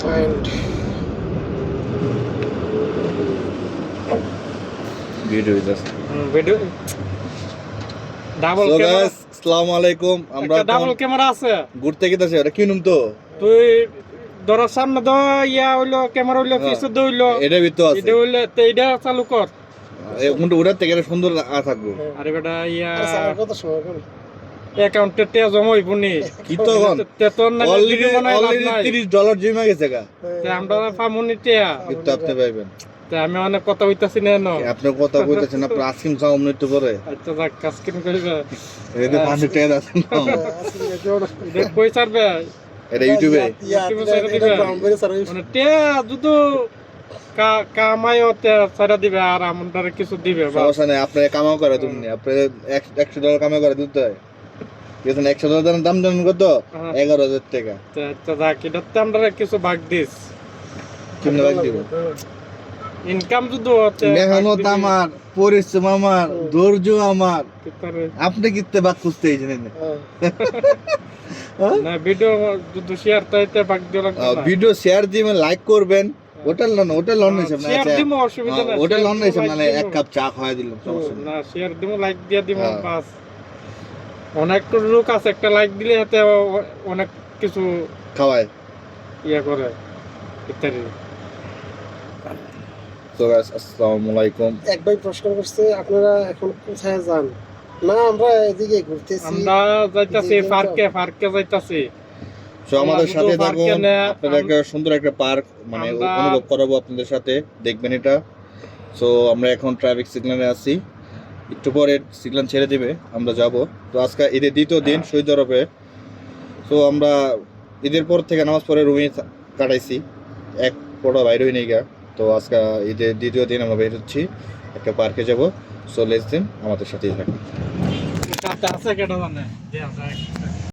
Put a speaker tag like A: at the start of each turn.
A: find
B: video দিতেছে
C: video double
B: so
C: camera
B: guys আসসালামু আলাইকুম আমরা
C: একটা ডাবল ক্যামেরা আছে
B: ঘুরতে গেতেছি এটা কিনুম তো
C: তুই ধর সামনে দ ইয়া হইলো ক্যামেরা হইলো পিছে দ হইলো
B: এটা ভিতর আছে
C: এটা হইলো তে এটা চালু কর
B: এখন ওটা থেকে সুন্দর থাকবো
C: আরে বেটা ইয়া
A: আর স্যার কত সময় কোন
C: অ্যাকাউন্টে তে জমা হইব নি
B: কি তো এখন
C: তে তোর না
B: অলরেডি
C: অলরেডি
B: $30 জমা গেছে গা
C: তে আমরা পামুনি টিয়া
B: কিন্তু আপনি পাইবেন
C: তে আমি অনেক কথা হইতাছি না ন
B: আপনি কথা কইতেছেন আপনি আইসক্রিম খাও অমনি একটু পরে
C: আচ্ছা যাক কাস্কিন কইবে
B: এটা 500 টাকা আছে না
A: আজকে কেউ না
C: দেখ কই ছাড়বে
B: এটা ইউটিউবে
A: এটা গ্রাউন্ড বেরে স্যার
C: মানে টিয়া দুটো কামাইও তে ছাড়া দিবে আর আমাদের কিছু দিবে বাস।
B: সমস্যা নেই আপনি কামাও করে তুমি আপনি $100 কামাই করে দিতে হয় দেখেন $100 দাম জানেন কত
C: হ্যাঁ।
B: 11,000 টাকা
C: তে যাক এটাতে আমরা কিছু ভাগ দিস
B: কেমনে ভাগ দিব
C: ইনকাম যদি হতে
B: মেহনত আমার পরিশ্রম আমার ধৈর্য আমার আপনি কিতে বাদ খুঁজতে এইছেন
C: না ভিডিও যদি শেয়ার তাইতে ভাগ দিও লাগবে না
B: ভিডিও শেয়ার দিবেন লাইক করবেন ওটা লন হিসাব না
C: শেয়ার দিমু অসুবিধা নাই
B: ওটা লন হিসাব না এক কাপ চা খাওয়া দিলাম সমস্যা নেই
C: না শেয়ার দিমু লাইক দিয়া দিমু
B: হ্যাঁ।
C: বাস অনেক লোক আছে একটা লাইক দিলে হাতে অনেক কিছু
B: খাওয়ায়
C: ইয়া করে ইত্যাদি
B: তো গাইস আসসালামু আলাইকুম
A: এক ভাই প্রশ্ন করছে আপনারা এখন কোথায় যান না আমরা এদিকে ঘুরতেছি
C: আমরা যাইতাছি পার্কে যাইতাছি
B: সো আমাদের সাথে
C: আমরা
B: থাকুন
C: পার্কে না-
B: আপনাদেরকে সুন্দর একটা পার্ক মানে
C: আমরা-
B: অনুভব করাবো আপনাদের সাথে দেখবেন এটা সো আমরা এখন ট্রাফিক সিগন্যালে আছি একটু পরে সিগন্যাল ছেড়ে দিবে আমরা যাব তো আজকে ঈদের দ্বিতীয় দিন শহীদ আরবে সো আমরা ঈদের পর থেকে নামাজ পড়ে রুমে কাটাইছি এক পড়া বাইরে হয়ে নেই গা তো আজকে ঈদের দ্বিতীয় দিন আমরা বের হচ্ছি একটা পার্কে যাব সো লেটস দিন আমাদের সাথেই থাকুন
C: আছে কেটা জানে যে আছে